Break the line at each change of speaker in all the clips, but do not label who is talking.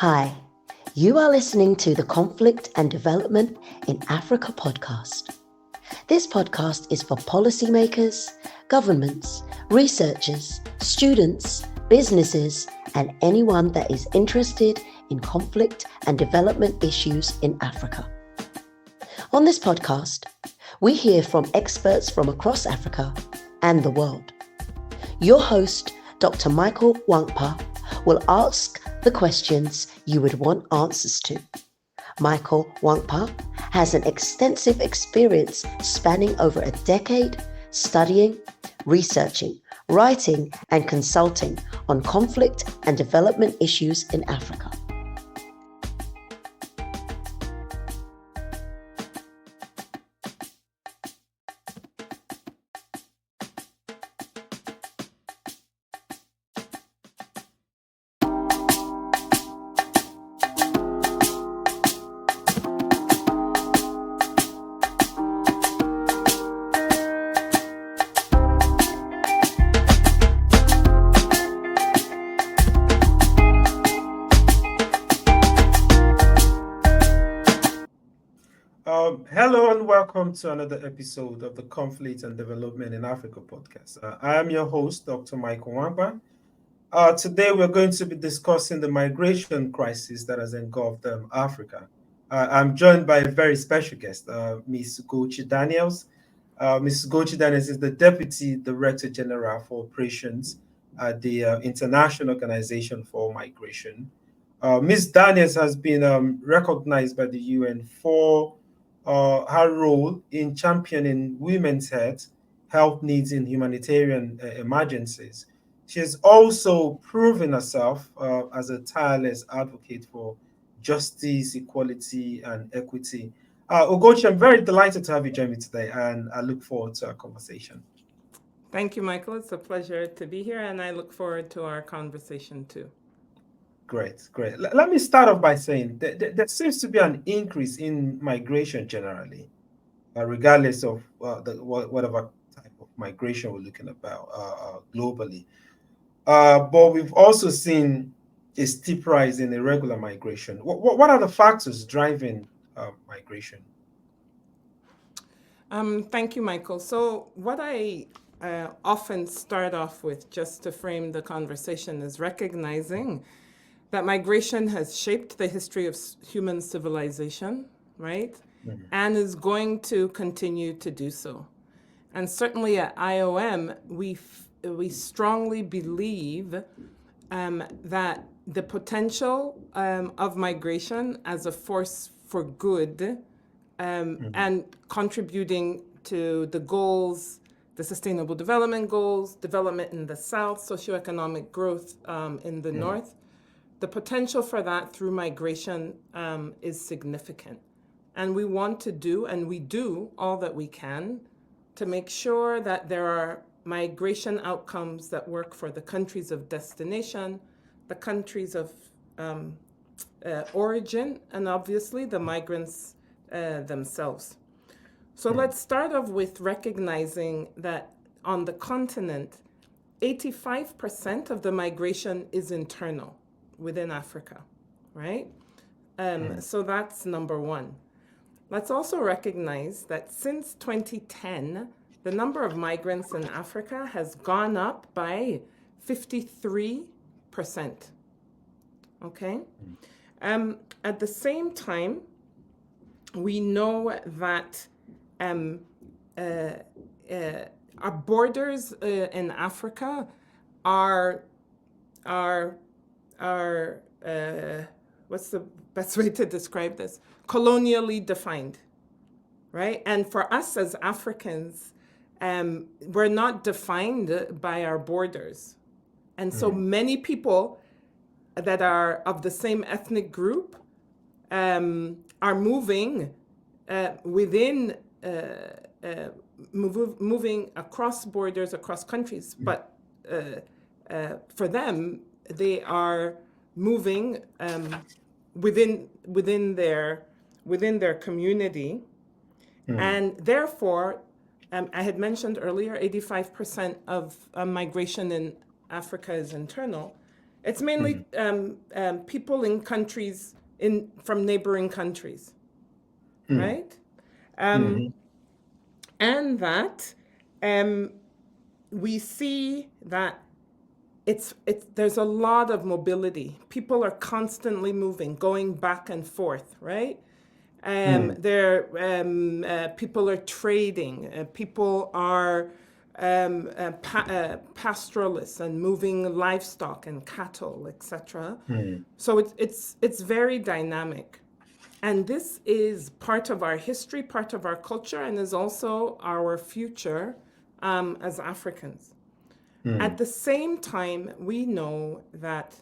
Hi, you are listening to the Conflict and Development in Africa podcast. This podcast is for policymakers, governments, researchers, students, businesses, and anyone that is interested in conflict and development issues in Africa. On this podcast, we hear from experts from across Africa and the world. Your host, Dr. Michael Nwankpa, will ask the questions you would want answers to. Michael Nwankpa has an extensive experience spanning over a decade studying, researching, writing, and consulting on conflict and development issues in Africa.
Hello and welcome to another episode of the Conflict and Development in Africa podcast. I am your host, Dr. Michael Nwankpa. Today we're going to be discussing the migration crisis that has engulfed Africa. I'm joined by a very special guest, Ms. Ugochi Daniels. Ms. Ugochi Daniels is the Deputy Director General for Operations at the International Organization for Migration. Ms. Daniels has been recognized by the UN for her role in championing women's health needs in humanitarian emergencies. She has also proven herself as a tireless advocate for justice, equality, and equity. Ugochi, I'm very delighted to have you join me today, and I look forward to our conversation.
Thank you, Michael. It's a pleasure to be here, and I look forward to our conversation too.
Great. Let me start off by saying that there seems to be an increase in migration generally, regardless of whatever type of migration we're looking about globally. But we've also seen a steep rise in irregular migration. What are the factors driving migration?
Thank you, Michael. So what I often start off with, just to frame the conversation, is recognizing that migration has shaped the history of human civilization, right? Mm-hmm. And is going to continue to do so. And certainly at IOM, we strongly believe that the potential of migration as a force for good and contributing to the goals, the Sustainable Development Goals, development in the South, socioeconomic growth in the North, the potential for that through migration is significant. And we want to do, and we do, all that we can to make sure that there are migration outcomes that work for the countries of destination, the countries of origin, and obviously the migrants themselves. So let's start off with recognizing that on the continent, 85% of the migration is internal within Africa, right? So that's number one. Let's also recognize that since 2010, the number of migrants in Africa has gone up by 53%, okay? At the same time, we know that our borders in Africa are what's the best way to describe this? Colonially defined, right? And for us as Africans, we're not defined by our borders. And so many people that are of the same ethnic group are moving moving across borders, across countries. But for them, they are moving within their community, and therefore, I had mentioned earlier, 85% of migration in Africa is internal, It's mainly people in countries from neighboring countries, right? And that we see that it's there's a lot of mobility. People are constantly moving, going back and forth, right? People are trading. People are pastoralists and moving livestock and cattle, etc. So it's very dynamic, and this is part of our history, part of our culture, and is also our future as Africans. At the same time, we know that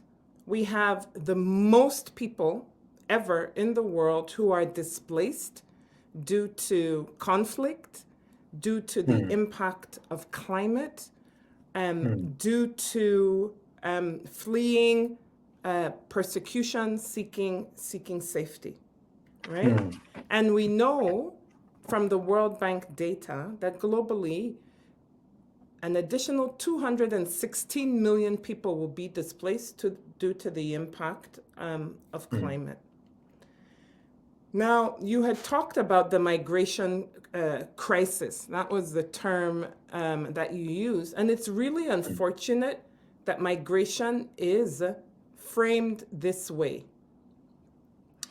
we have the most people ever in the world who are displaced due to conflict, due to the impact of climate, due to fleeing persecution, seeking safety, right? And we know from the World Bank data that globally, an additional 216 million people will be displaced due to the impact of climate. Now, you had talked about the migration crisis. That was the term that you used. And it's really unfortunate that migration is framed this way.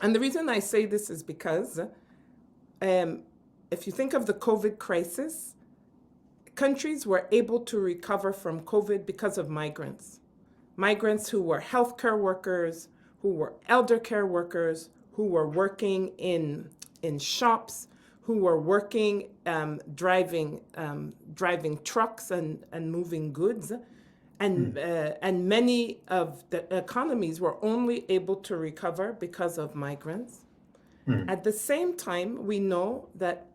And the reason I say this is because if you think of the COVID crisis, countries were able to recover from COVID because of migrants. Migrants who were healthcare workers, who were elder care workers, who were working in shops, who were working driving trucks and moving goods, and many of the economies were only able to recover because of migrants. At the same time, we know that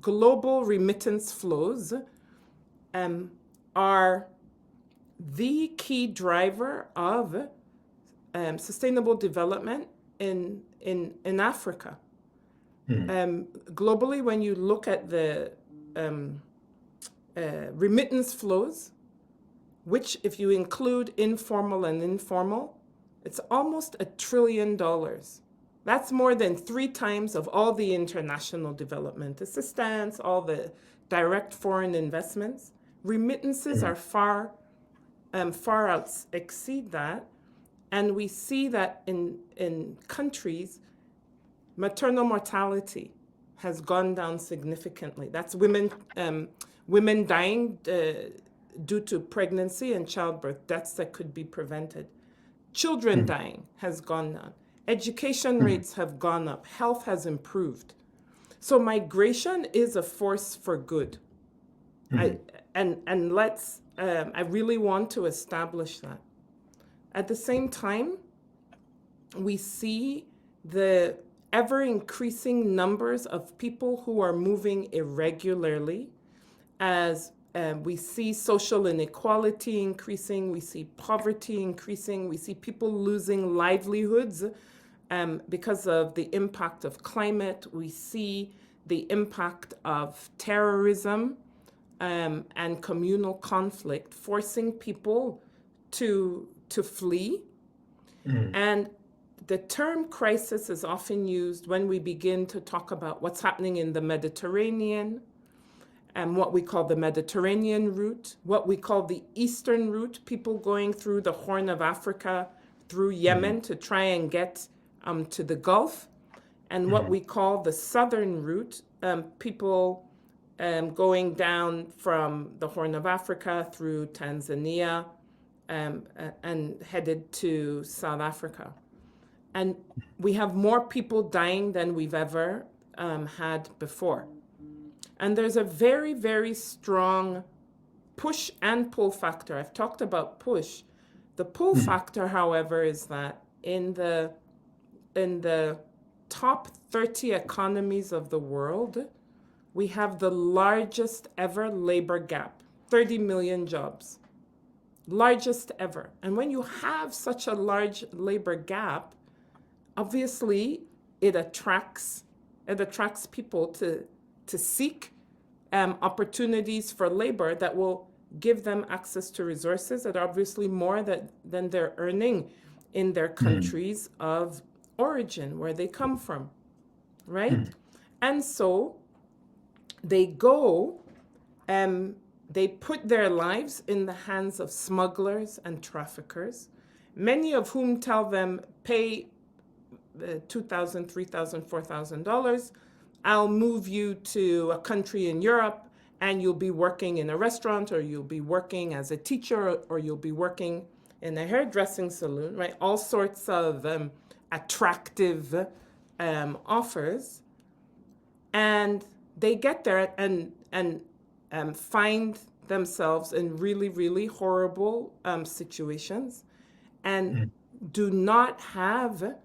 global remittance flows are the key driver of sustainable development in Africa. Globally, when you look at the remittance flows, which if you include informal and informal, it's almost $1 trillion. That's more than 3 times of all the international development assistance, all the direct foreign investments. Remittances are far exceed that. And we see that in countries, maternal mortality has gone down significantly. That's women dying due to pregnancy and childbirth, deaths that could be prevented. Children dying has gone down. Education rates have gone up. Health has improved. So migration is a force for good. I really want to establish that. At the same time, we see the ever increasing numbers of people who are moving irregularly as we see social inequality increasing, we see poverty increasing, we see people losing livelihoods because of the impact of climate. We see the impact of terrorism and communal conflict, forcing people to flee. And the term crisis is often used when we begin to talk about what's happening in the Mediterranean, and what we call the Mediterranean route, what we call the Eastern route, people going through the Horn of Africa, through Yemen to try and get to the Gulf, and what we call the Southern route, people going down from the Horn of Africa through Tanzania and headed to South Africa. And we have more people dying than we've ever had before. And there's a very, very strong push and pull factor. I've talked about push. The pull factor, however, is that in the top 30 economies of the world, we have the largest ever labor gap, 30 million jobs. Largest ever. And when you have such a large labor gap, obviously it attracts people to seek opportunities for labor that will give them access to resources that are obviously more than they're earning in their countries of origin, where they come from, right? And so they go, they put their lives in the hands of smugglers and traffickers, many of whom tell them, pay $2,000, $3,000, $4,000. I'll move you to a country in Europe, and you'll be working in a restaurant, or you'll be working as a teacher, or you'll be working in a hairdressing salon, right? All sorts of attractive offers. And they get there and find themselves in really, really horrible situations, and do not have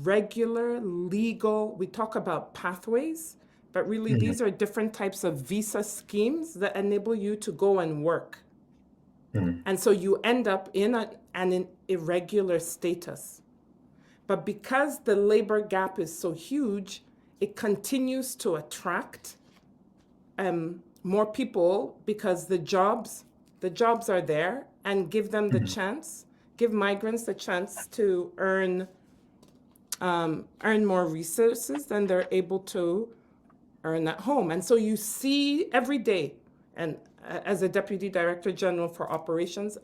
regular legal, we talk about pathways, but really these are different types of visa schemes that enable you to go and work. And so you end up in an irregular status. But because the labor gap is so huge, it continues to attract more people, because the jobs are there, and give them the chance, give migrants the chance to earn more resources than they're able to earn at home. And so you see every day, and as a Deputy Director General for Operations,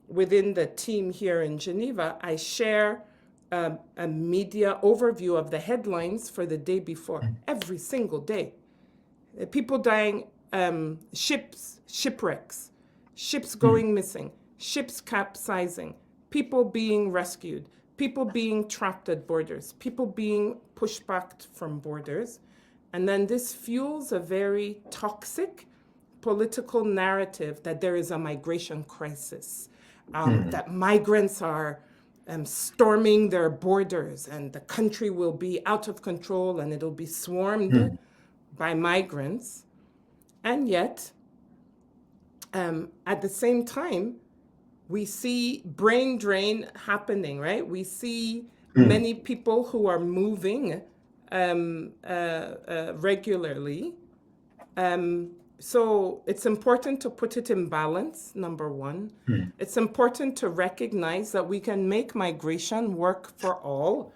within the team here in Geneva, I share a media overview of the headlines for the day before, every single day. People dying, shipwrecks, ships going missing, ships capsizing, people being rescued, people being trapped at borders, people being pushed back from borders. And then this fuels a very toxic political narrative that there is a migration crisis, that migrants are storming their borders, and the country will be out of control, and it'll be swarmed by migrants. And yet, at the same time, we see brain drain happening, right? We see many people who are moving regularly. So it's important to put it in balance, number one. It's important to recognize that we can make migration work for all.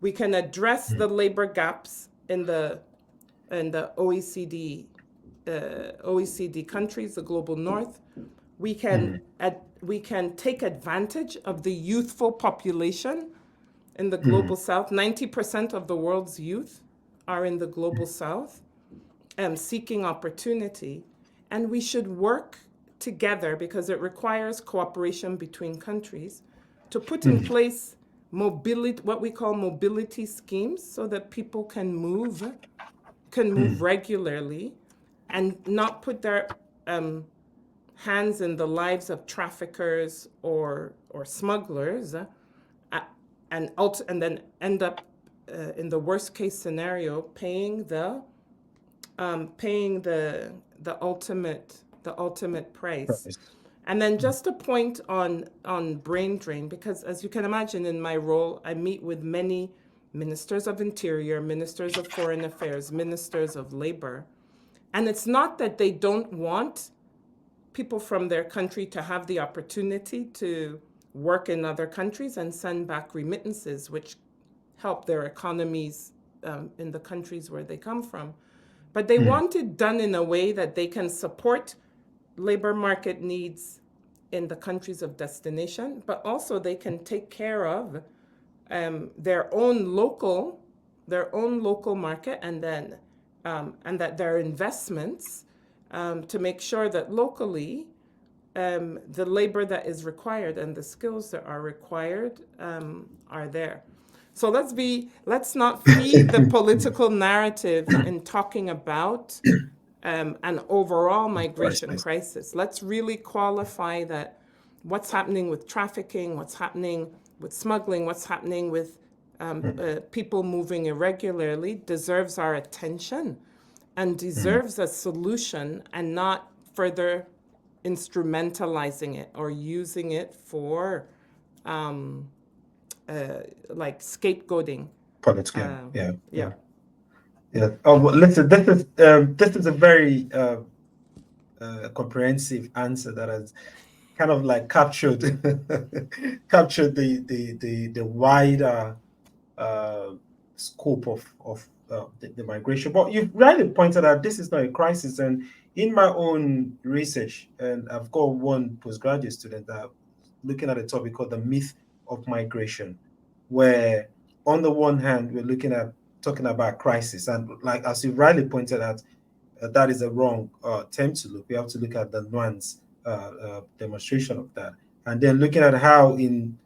We can address the labor gaps in the OECD countries, the global north. We can take advantage of the youthful population in the global south. 90% of the world's youth are in the global south, seeking opportunity. And we should work together, because it requires cooperation between countries, to put in place what we call mobility schemes, so that people can move regularly and not put their hands in the lives of traffickers or smugglers, and then end up in the worst case scenario paying the ultimate price. And then just a point on brain drain, because as you can imagine, in my role, I meet with many ministers of interior, ministers of foreign affairs, ministers of labor. And it's not that they don't want people from their country to have the opportunity to work in other countries and send back remittances, which help their economies in the countries where they come from. But they want it done in a way that they can support labor market needs in the countries of destination, but also they can take care of their own local market, and that their investments to make sure that locally the labor that is required and the skills that are required are there. So let's not feed the political narrative in talking about an overall migration crisis. Let's really qualify that what's happening with trafficking, what's happening with smuggling, what's happening with people moving irregularly deserves our attention and deserves a solution, and not further instrumentalizing it or using it for like scapegoating.
Political, yeah. Oh, well, listen. This is a very a comprehensive answer that has kind of like captured captured the wider scope of the migration. But you've rightly pointed out this is not a crisis. And in my own research, and I've got one postgraduate student that looking at a topic called the myth of migration, where on the one hand we're looking at talking about crisis, and like as you rightly pointed out, that is a wrong term to look. We have to look at the nuance demonstration of that, and then looking at how in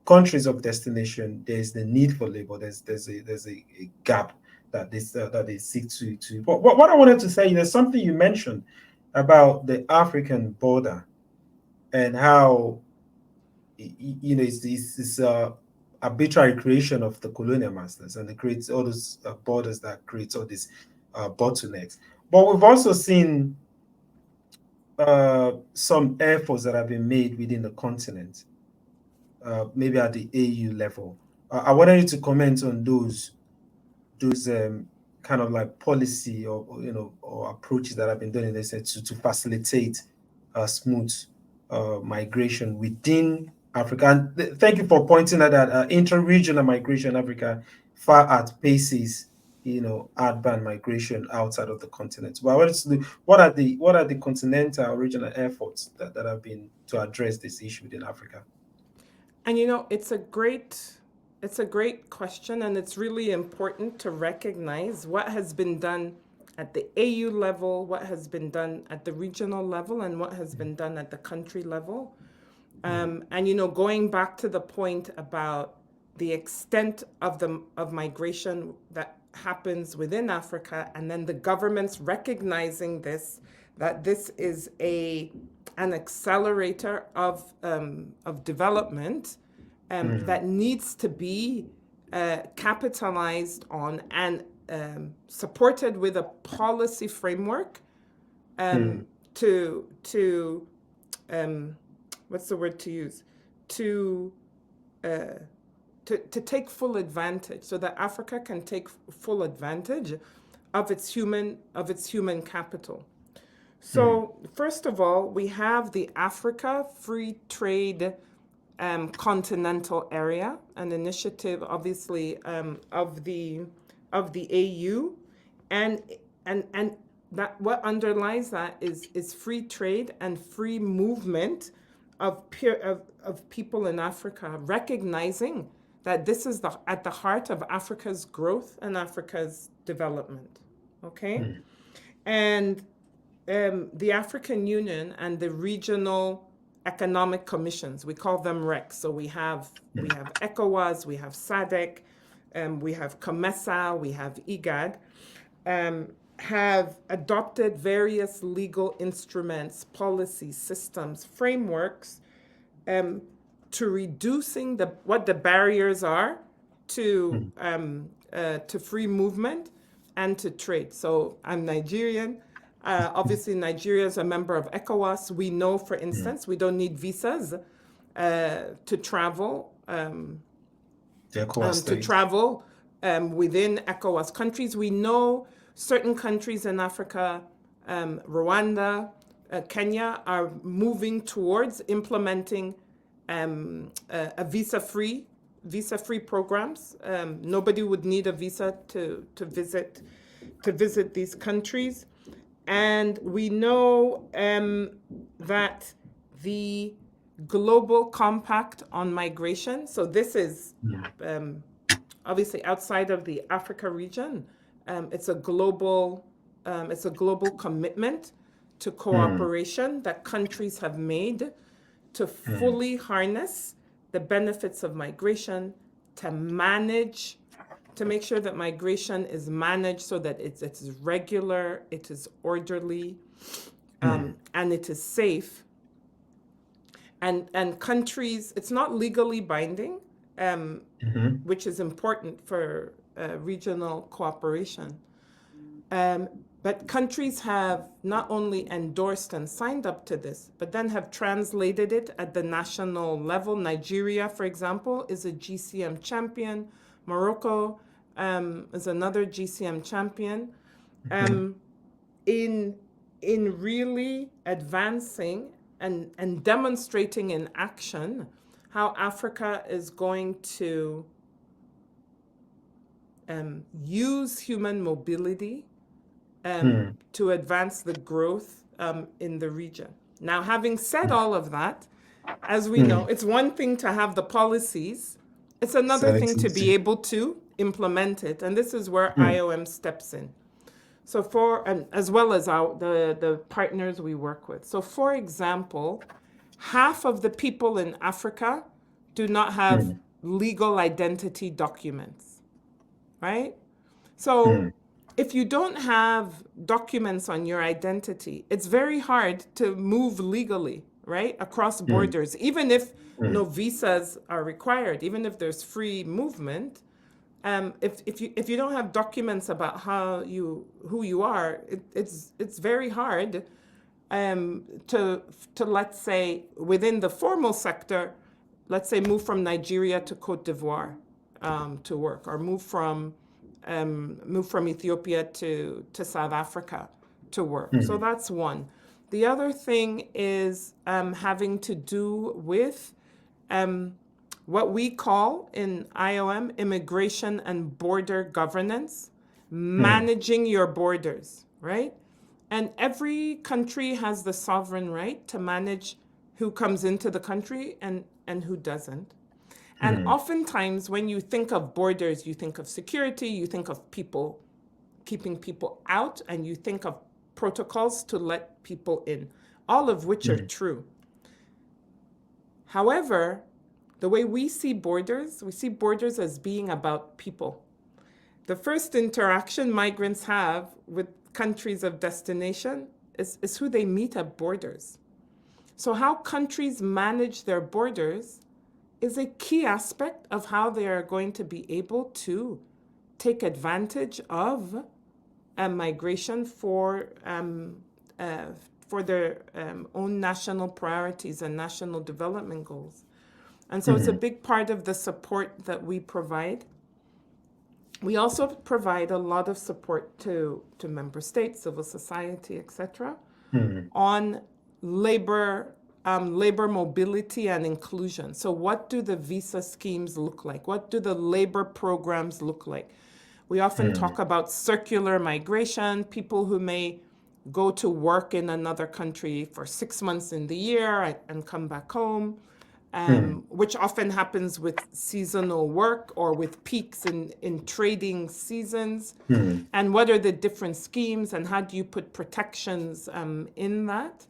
countries of destination there's the need for labor. There's a gap that they seek to. But what I wanted to say, there's something you mentioned about the African border and how it's arbitrary creation of the colonial masters, and it creates all those borders that creates all these bottlenecks. But we've also seen some efforts that have been made within the continent, maybe at the AU level. I wanted you to comment on those kind of like policy or approaches that have been done in this to facilitate smooth migration within Africa. And thank you for pointing out that inter-regional migration in Africa far outpaces outbound migration outside of the continent. But I wanted to do what are the continental regional efforts that have been to address this issue within Africa?
And it's a great question, and it's really important to recognize what has been done at the AU level, what has been done at the regional level, and what has been done at the country level. And going back to the point about the extent of migration that happens within Africa, and then the governments recognizing that this is an accelerator of development that needs to be capitalized on and supported with a policy framework to what's the word to use, to take full advantage, so that Africa can take full advantage of its human capital. So first of all, we have the Africa Free Trade Continental Area, an initiative obviously of the AU, and that what underlies that is free trade and free movement of people in Africa, recognizing that this is at the heart of Africa's growth and Africa's development. Okay, and the African Union and the regional economic commissions, we call them REC. So we have ECOWAS, we have SADC, we have COMESA, we have IGAD, have adopted various legal instruments, policies, systems, frameworks to reducing what the barriers are to free movement and to trade. So I'm Nigerian. Obviously, Nigeria is a member of ECOWAS. We know, for instance, we don't need visas to travel within ECOWAS countries. We know certain countries in Africa, Rwanda, Kenya, are moving towards implementing a visa-free programs. Nobody would need a visa to visit these countries. And we know that the Global Compact on Migration, so this is obviously outside of the Africa region, it's a global commitment to cooperation that countries have made to fully harness the benefits of migration, to make sure that migration is managed so that it's regular, it is orderly, and it is safe. And countries, it's not legally binding, which is important for regional cooperation. But countries have not only endorsed and signed up to this, but then have translated it at the national level. Nigeria, for example, is a GCM champion. Morocco is another GCM champion. In in really advancing and demonstrating in action how Africa is going to use human mobility to advance the growth in the region. Now, having said all of that, as we know, it's one thing to have the policies, it's another thing to be able to implement it. And this is where IOM steps in. So and as well as the partners we work with. So for example, half of the people in Africa do not have legal identity documents, right? So if you don't have documents on your identity, it's very hard to move legally, right, across borders, even if no visas are required, even if there's free movement. If you don't have documents about who you are, it's very hard to let's say within the formal sector, let's say move from Nigeria to Cote d'Ivoire to work, or move from Ethiopia to South Africa to work. So that's one. The other thing is having to do with what we call in IOM immigration and border governance, managing your borders, right? And every country has the sovereign right to manage who comes into the country and who doesn't. And oftentimes when you think of borders, you think of security, you think of people, keeping people out, and you think of protocols to let people in, all of which are true. However, the way we see borders as being about people. The first interaction migrants have with countries of destination is who they meet at borders. So how countries manage their borders is a key aspect of how they are going to be able to take advantage of migration for their own national priorities and national development goals. And so it's a big part of the support that we provide. We also provide a lot of support to member states, civil society, etc., on labor mobility and inclusion. So what do the visa schemes look like? What do the labor programs look like? We often talk about circular migration, people who may go to work in another country for 6 months in the year and come back home. Which often happens with seasonal work or with peaks in trading seasons. And what are the different schemes and how do you put protections in that?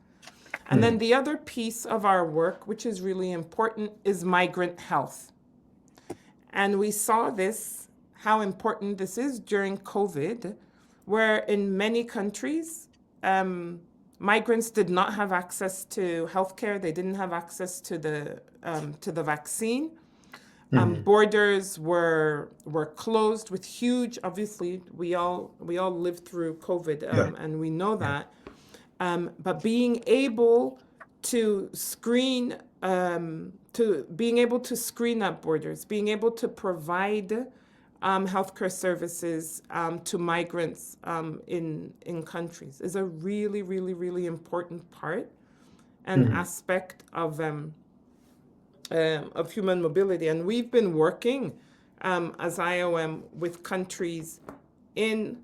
And then the other piece of our work, which is really important, is migrant health. And we saw how important this is during COVID, where in many countries, migrants did not have access to healthcare. They didn't have access to the vaccine. Borders were closed with huge. Obviously, we all lived through COVID, and we know that. But being able to screen, at borders, being able to provide healthcare services to migrants in countries is a really, really, really important part and aspect of human mobility. And we've been working as IOM with countries in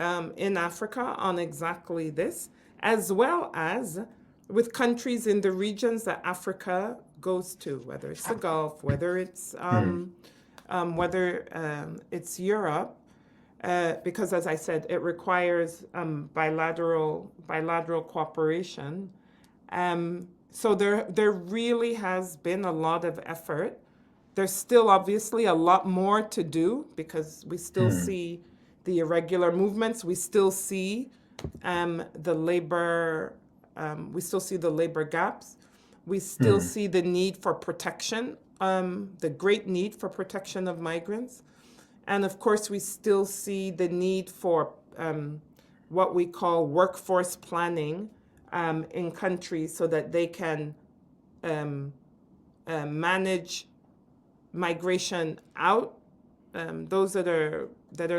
Africa on exactly this, as well as with countries in the regions that Africa goes to, whether it's the Gulf, whether it's Europe, because as I said, it requires bilateral cooperation. So there really has been a lot of effort. There's still obviously a lot more to do because we still see the irregular movements. We still see the labor gaps. We still see the need for protection, the great need for protection of migrants. And of course, we still see the need for what we call workforce planning in countries so that they can manage migration out, those that are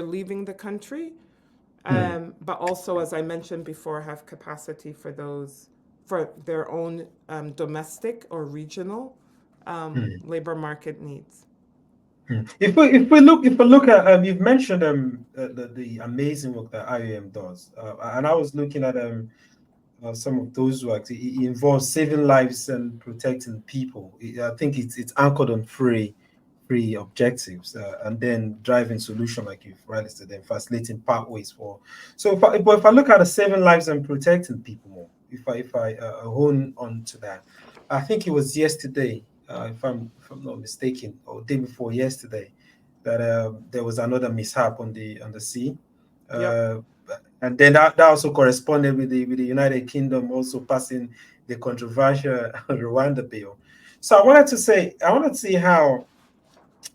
leaving the country, but also, as I mentioned before, have capacity for their own domestic or regional labor market needs.
If we look at you've mentioned the amazing work that IOM does, and I was looking at some of those works. It involves saving lives and protecting people. I think it's anchored on three objectives, and then driving solution, like you've rightly said, and facilitating pathways for. So, if I look at the saving lives and protecting people more, if I hone on to that, I think it was yesterday, if I'm not mistaken, or day before yesterday, that there was another mishap on the sea.
Yep.
And then that also corresponded with the United Kingdom also passing the controversial Rwanda bill. So I wanted to see how,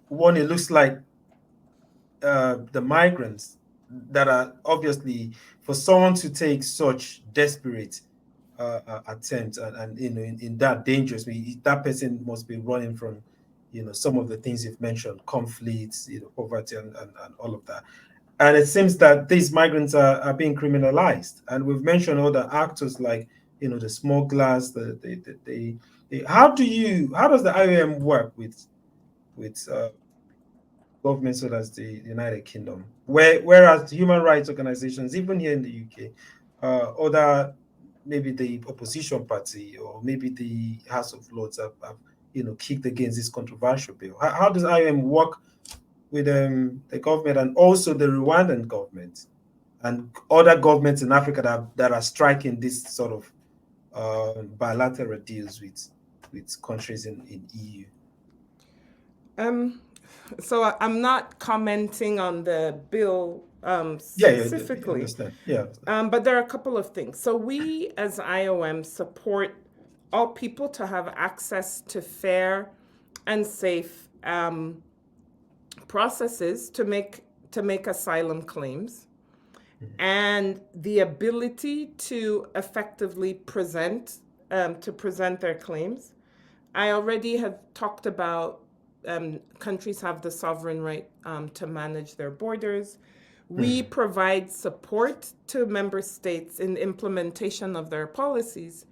one, it looks like the migrants that are obviously, for someone to take such desperate attempt, and in that dangerous way, that person must be running from some of the things you've mentioned, conflicts, poverty, and all of that. And it seems that these migrants are being criminalized. And we've mentioned other actors like, the smugglers, how does the IOM work with governments such as the United Kingdom, whereas human rights organizations, even here in the UK, other, maybe the opposition party or maybe the House of Lords have kicked against this controversial bill. How does IOM work with the government and also the Rwandan government and other governments in Africa that are striking this sort of bilateral deals with countries in EU?
So I'm not commenting on the bill
Yeah,
specifically.
I understand. Yeah.
But there are a couple of things. So we, as IOM, support all people to have access to fair and safe processes to make asylum claims, and the ability to effectively present their claims. I already have talked about countries have the sovereign right to manage their borders. We provide support to member states in implementation of their policies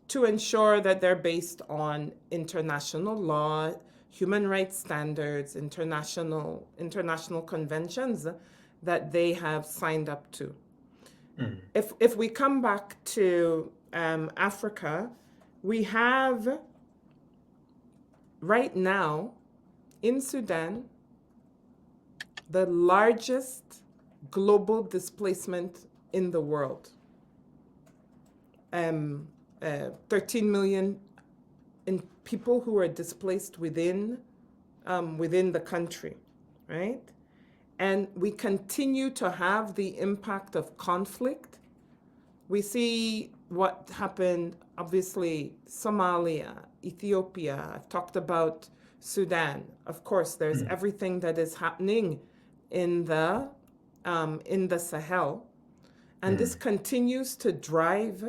to ensure that they're based on international law, human rights standards, international conventions that they have signed up to. If we come back to Africa, we have right now in Sudan the largest global displacement in the world. 13 million in people who are displaced within the country, right? And we continue to have the impact of conflict. We see what happened, obviously, Somalia, Ethiopia. I've talked about Sudan. Of course, there's everything that is happening in the Sahel, and this continues to drive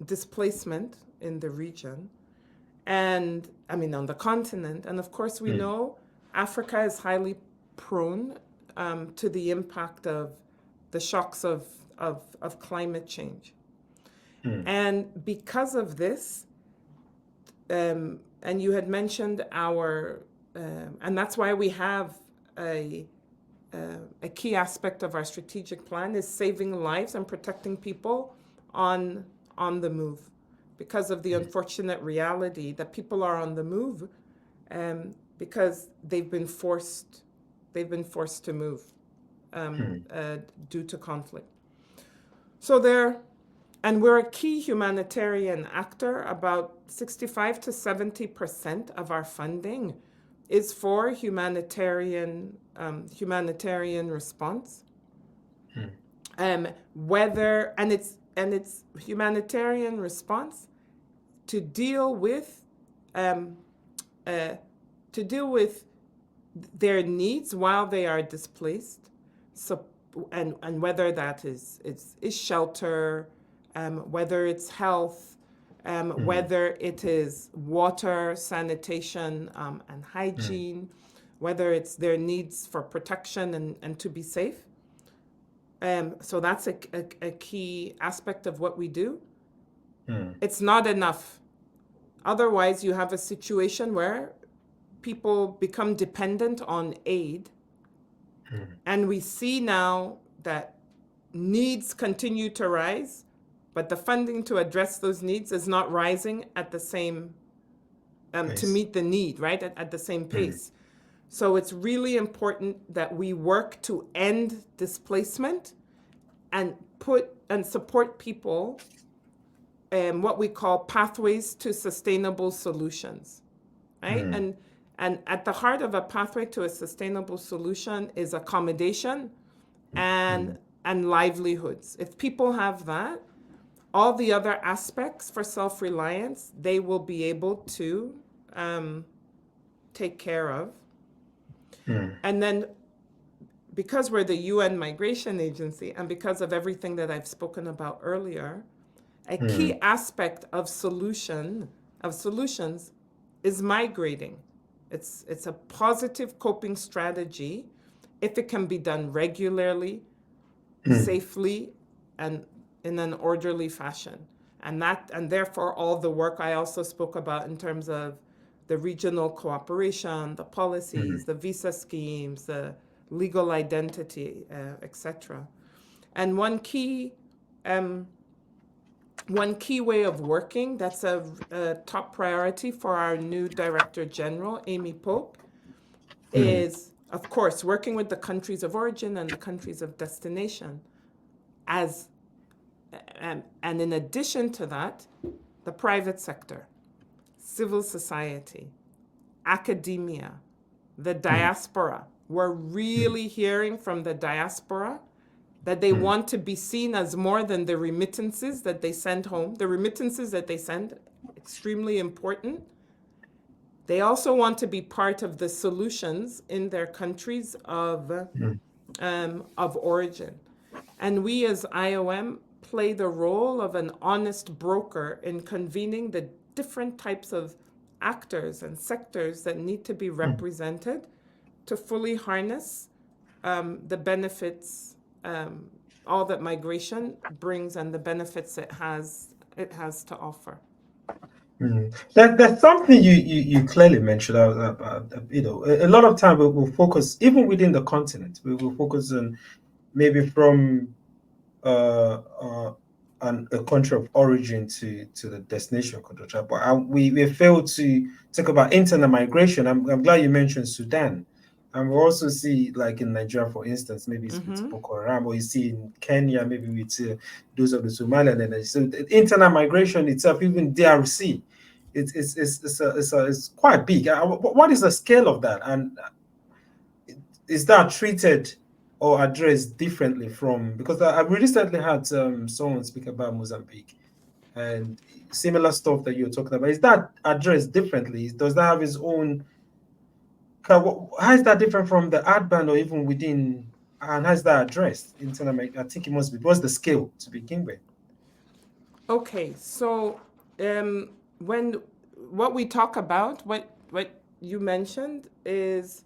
displacement in the region, and on the continent. And of course, we know Africa is highly prone to the impact of the shocks of climate change. And because of this, and you had mentioned and that's why we have a key aspect of our strategic plan is saving lives and protecting people on the move, because of the unfortunate reality that people are on the move because they've been forced to move due to conflict. And we're a key humanitarian actor. About 65 to 70% of our funding is for humanitarian response. It's humanitarian response to deal with their needs while they are displaced. So and whether that is shelter, whether it's health, whether it is water, sanitation, and hygiene, whether it's their needs for protection and to be safe. So that's a key aspect of what we do.
Mm.
It's not enough. Otherwise, you have a situation where people become dependent on aid. And we see now that needs continue to rise, but the funding to address those needs is not rising at the same, to meet the need, right, at the same pace. So it's really important that we work to end displacement and support people what we call pathways to sustainable solutions, right? And at the heart of a pathway to a sustainable solution is accommodation and livelihoods. If people have that, all the other aspects for self-reliance, they will be able to take care of. And then because we're the UN Migration Agency and because of everything that I've spoken about earlier, a key aspect of solutions is migrating. It's a positive coping strategy if it can be done regularly, safely, and in an orderly fashion. And therefore all the work I also spoke about in terms of the regional cooperation, the policies, the visa schemes, the legal identity, etc. And one key way of working that's a top priority for our new Director General, Amy Pope, is, of course, working with the countries of origin and the countries of destination. And in addition to that, the private sector, civil society, academia, the diaspora. We're really hearing from the diaspora that they want to be seen as more than the remittances that they send home. The remittances that they send, extremely important. They also want to be part of the solutions in their countries of origin. And we as IOM play the role of an honest broker in convening the different types of actors and sectors that need to be represented to fully harness the benefits, all that migration brings and the benefits it has to offer.
There's something you clearly mentioned. A lot of time we'll focus, even within the continent, we will focus on maybe from a country of origin to the destination country, but we fail to talk about internal migration. I'm glad you mentioned Sudan. And we also see, like in Nigeria, for instance, maybe it's with Boko Haram, or you see in Kenya, maybe with those of the Somaliland energy. So the internal migration itself, even DRC, it's quite big. What is the scale of that? And is that treated or addressed differently from, because I recently had someone speak about Mozambique and similar stuff that you're talking about. Is that addressed differently? Does that have its own? How is that different from the ad ban or even within? And how is that addressed? I think it must be. What's the scale to begin with?
Okay, so what we talk about, what you mentioned is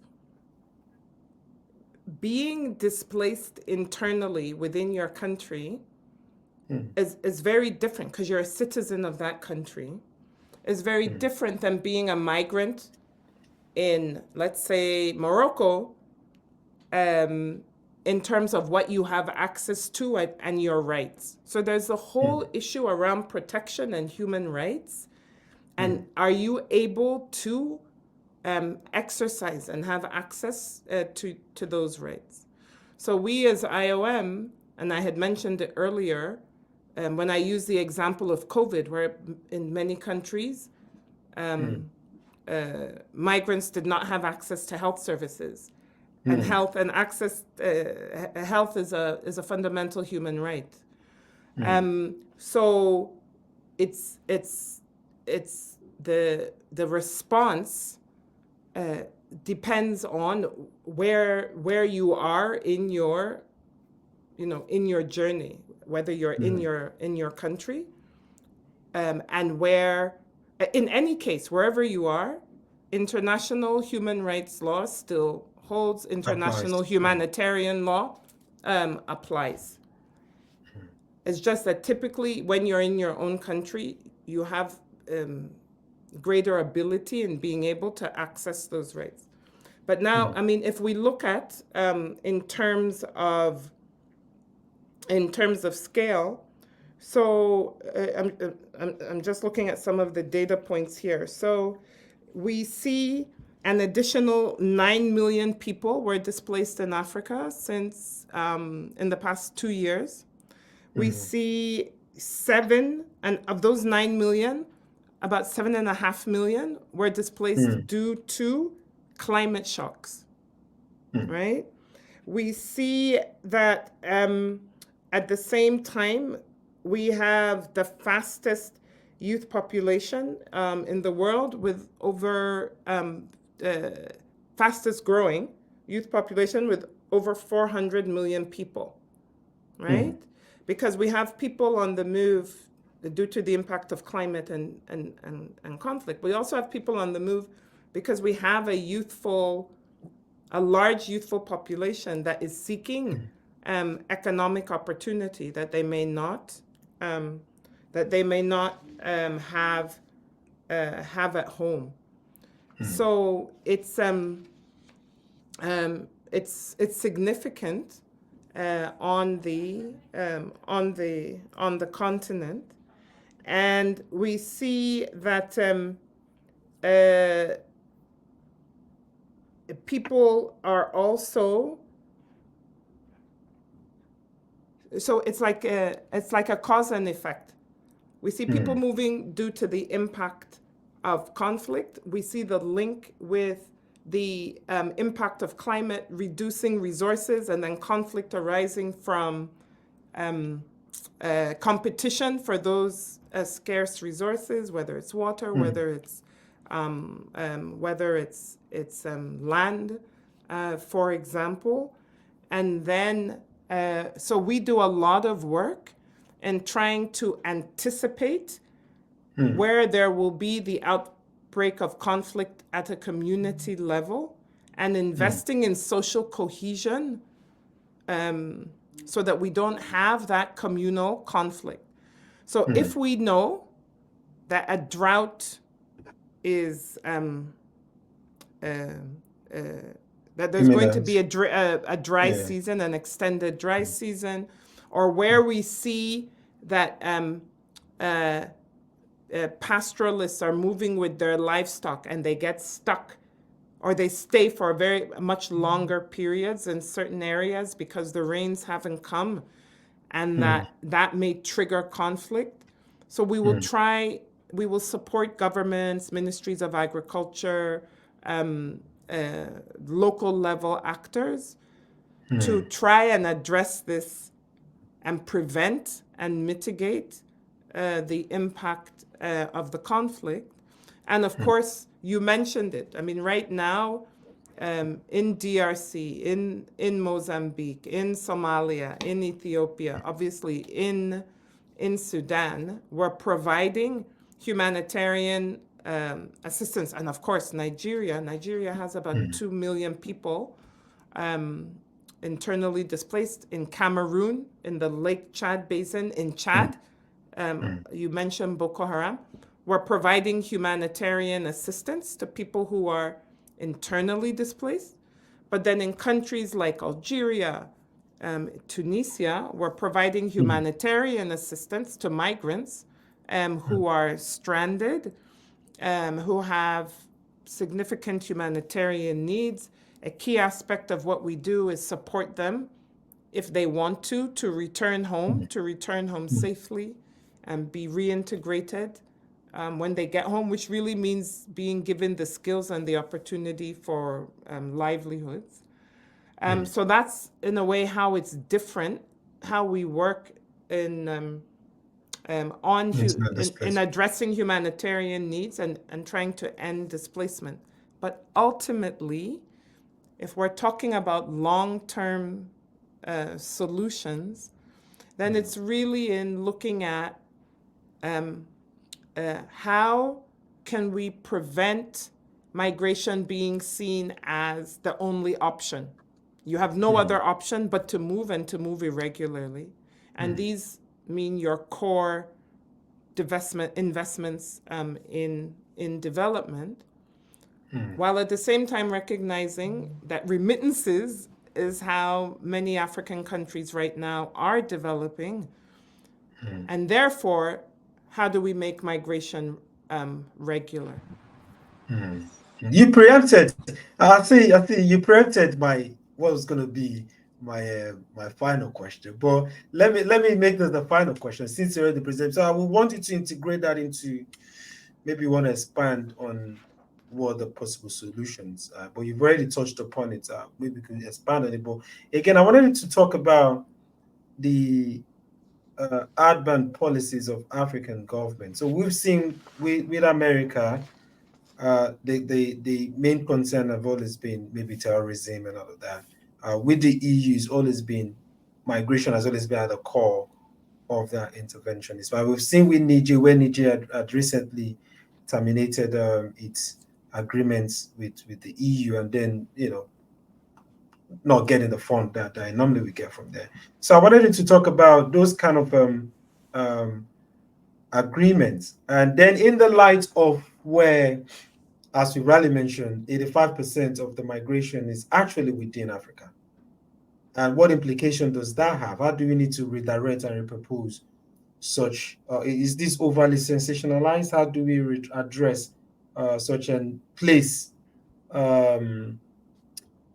being displaced internally within your country is very different because you're a citizen of that country. Is very different than being a migrant in, let's say, Morocco, in terms of what you have access to and your rights. So there's a whole issue around protection and human rights. And are you able to exercise and have access to those rights? So we as IOM, and I had mentioned it earlier, when I used the example of COVID, where in many countries, migrants did not have access to health services, and health and access health is a fundamental human right. So it's the response depends on where you are in your journey, whether you're in your country, and where, in any case, wherever you are, international human rights law still holds, international humanitarian law applies. It's just that typically when you're in your own country, you have greater ability in being able to access those rights. But now, I mean, if we look at in terms of scale, so I'm just looking at some of the data points here. So we see an additional 9 million people were displaced in Africa since in the past 2 years. We see 7, and of those 9 million, about 7.5 million were displaced due to climate shocks, right? We see that at the same time, we have the fastest youth population in the world, with over fastest growing youth population with over 400 million people, right? Because we have people on the move due to the impact of climate and conflict. We also have people on the move because we have a large youthful population that is seeking economic opportunity that they may not have at home. So it's significant on the continent, and we see that people are also, so it's like a cause and effect. We see people moving due to the impact of conflict. We see the link with the impact of climate reducing resources, and then conflict arising from competition for those scarce resources, whether it's water, whether it's land, for example. And then, so we do a lot of work in trying to anticipate where there will be the outbreak of conflict at a community level, and investing in social cohesion so that we don't have that communal conflict. So if we know that a drought is that there's going to be a dry season, an extended dry season, or where we see that pastoralists are moving with their livestock and they get stuck, or they stay for very much longer periods in certain areas because the rains haven't come, and that may trigger conflict. So we will we will support governments, ministries of agriculture, local level actors to try and address this and prevent and mitigate the impact of the conflict. And of course, you mentioned it. I mean, right now, in DRC, in Mozambique, in Somalia, in Ethiopia, obviously in Sudan, we're providing humanitarian assistance. And of course, Nigeria has about 2 million people internally displaced. In Cameroon, in the Lake Chad Basin, in Chad, you mentioned Boko Haram. We're providing humanitarian assistance to people who are internally displaced. But then in countries like Algeria, Tunisia, we're providing humanitarian assistance to migrants who are stranded, who have significant humanitarian needs. A key aspect of what we do is support them if they want to return home, safely and be reintegrated when they get home, which really means being given the skills and the opportunity for livelihoods. So that's, in a way, how it's different, how we work in addressing humanitarian needs and trying to end displacement. But ultimately, if we're talking about long-term solutions, then it's really in looking at how can we prevent migration being seen as the only option, You have no other option but to move and to move irregularly. And these mean your core investments in development, while at the same time recognizing that remittances is how many African countries right now are developing. And therefore, how do we make migration regular?
You preempted. I think you preempted what was going to be my final question. But let me make this the final question since you already presented. So I would want you to integrate that into, maybe you want to expand on what the possible solutions are. But you've already touched upon it. Maybe we could expand on it. But again, I wanted to talk about the urban policies of African government. So we've seen with America, the main concern have always been maybe terrorism and all of that. With the EU, it's always been migration has always been at the core of that intervention. It's why we've seen with Niger, where Niger had recently terminated its agreements with the EU, and then not getting the fund that normally we get from there. So I wanted you to talk about those kind of agreements, and then in the light of where, as we rightly mentioned, 85% of the migration is actually within Africa. And what implication does that have? How do we need to redirect and repurpose such? Is this overly sensationalized? How do we address such and place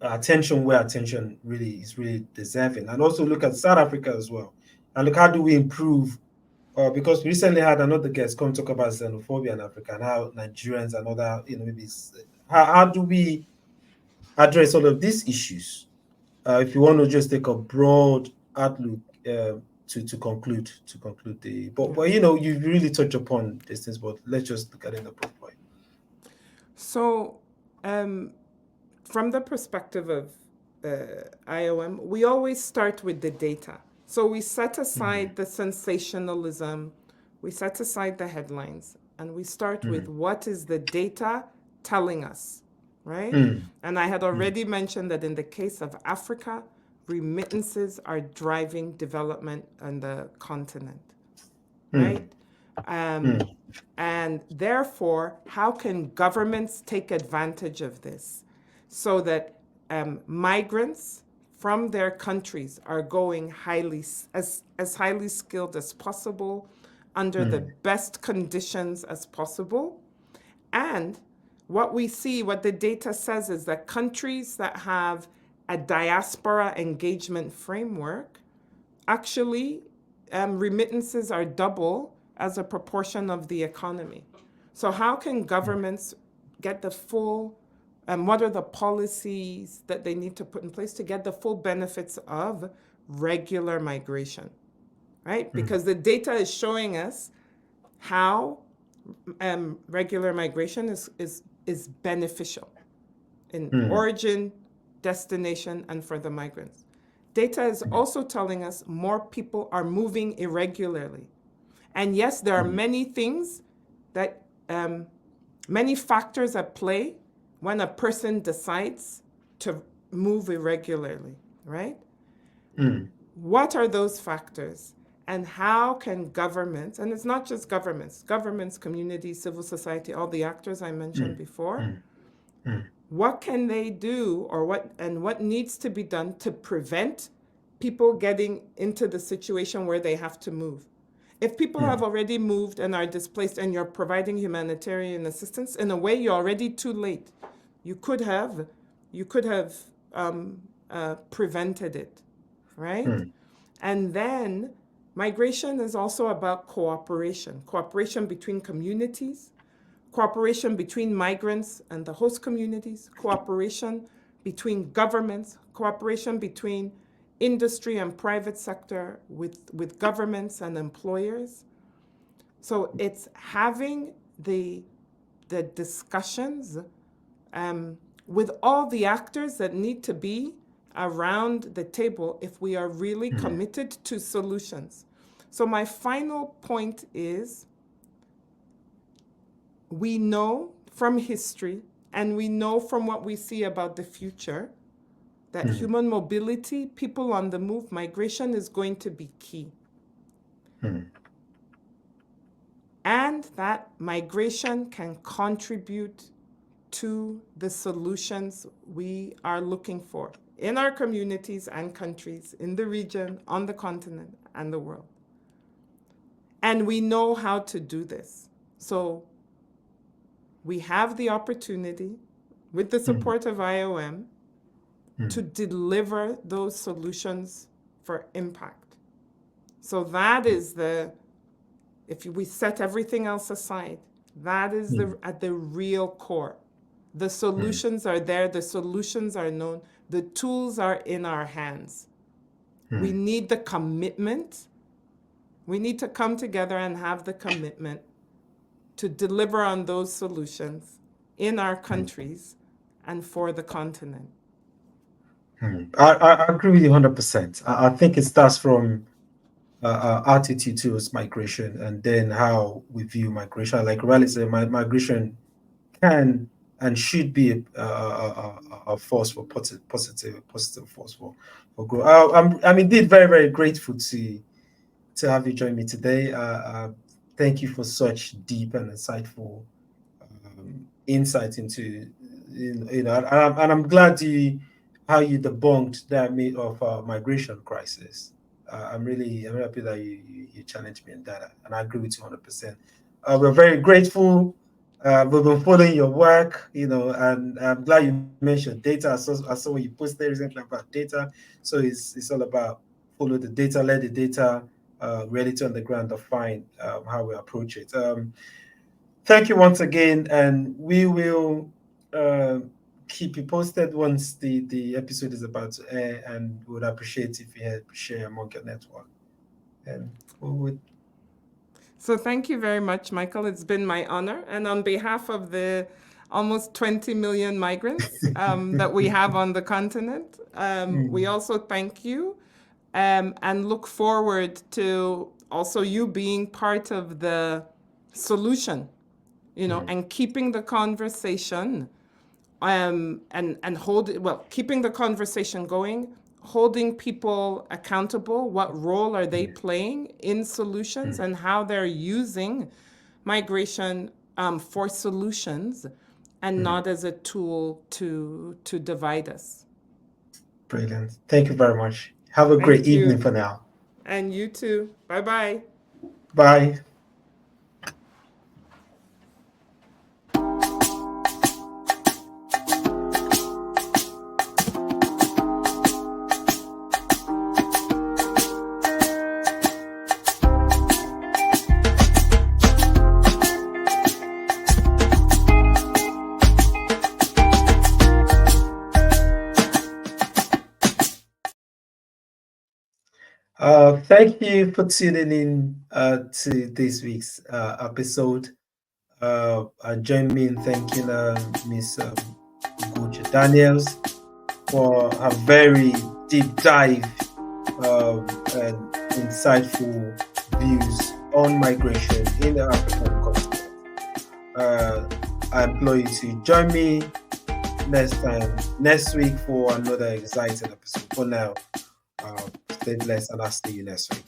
attention where attention really is deserving? And also look at South Africa as well. And look, how do we improve? Because we recently had another guest come talk about xenophobia in Africa and how Nigerians and other, maybe how do we address all of these issues? If you want to just take a broad outlook to conclude the, but you really touch upon these things, but let's just look at it in a broad way.
So, from the perspective of IOM, we always start with the data. So we set aside the sensationalism, we set aside the headlines, and we start with what is the data telling us, right? And I had already mentioned that in the case of Africa, remittances are driving development on the continent, right? And therefore, how can governments take advantage of this so that migrants from their countries are going as highly skilled as possible, under the best conditions as possible? And what we see, what the data says, is that countries that have a diaspora engagement framework, actually remittances are double as a proportion of the economy. So how can governments get the full, what are the policies that they need to put in place to get the full benefits of regular migration, right? Because the data is showing us how regular migration is beneficial in origin, destination, and for the migrants. Data is also telling us more people are moving irregularly. And yes, there are many things that, many factors at play when a person decides to move irregularly, right? What are those factors? And how can governments, and it's not just governments, communities, civil society, all the actors I mentioned before, what can they do, or what needs to be done to prevent people getting into the situation where they have to move? If people have already moved and are displaced and you're providing humanitarian assistance, in a way you're already too late. You could have prevented it, right? And then migration is also about cooperation between communities, cooperation between migrants and the host communities, cooperation between governments, cooperation between industry and private sector with governments and employers. So it's having the discussions with all the actors that need to be around the table if we are really committed to solutions. So my final point is, we know from history and we know from what we see about the future that human mobility, people on the move, migration is going to be key. And that migration can contribute to the solutions we are looking for in our communities and countries, in the region, on the continent, and the world. And we know how to do this. So we have the opportunity, with the support of IOM, to deliver those solutions for impact. So that is if we set everything else aside, that is at the real core. The solutions are there, the solutions are known, the tools are in our hands. We need the commitment. We need to come together and have the commitment to deliver on those solutions in our countries and for the continent.
I agree with you 100%. I think it starts from attitude towards migration, and then how we view migration. Like Riley said, migration can and should be a force for positive force for growth. I'm indeed very, very grateful to have you join me today. Thank you for such deep and insightful insight into, and I'm glad how you debunked that myth of migration crisis. I'm happy that you challenged me in that, and I agree with you 100%. We're very grateful. We've been following your work, and I'm glad you mentioned data. I saw what you posted recently about data. So it's all about follow the data, let the data, reality on the ground define how we approach it. Thank you once again, and we will keep you posted once the episode is about to air, and would appreciate if you had share among your network. And we would.
So thank you very much, Michael. It's been my honor. And on behalf of the almost 20 million migrants that we have on the continent, we also thank you and look forward to also you being part of the solution, and keeping the conversation and keeping the conversation going, holding people accountable. What role are they playing in solutions and how they're using migration for solutions and not as a tool to divide us.
Brilliant. Thank you very much. Have a great evening for now.
And you too. Bye-bye.
Bye. Thank you for tuning in to this week's episode. Join me in thanking Miss Ugochi Daniels for her very deep dive and insightful views on migration in the African continent. I implore you to join me next week for another exciting episode. For now, stay blessed, and I'll see you next week.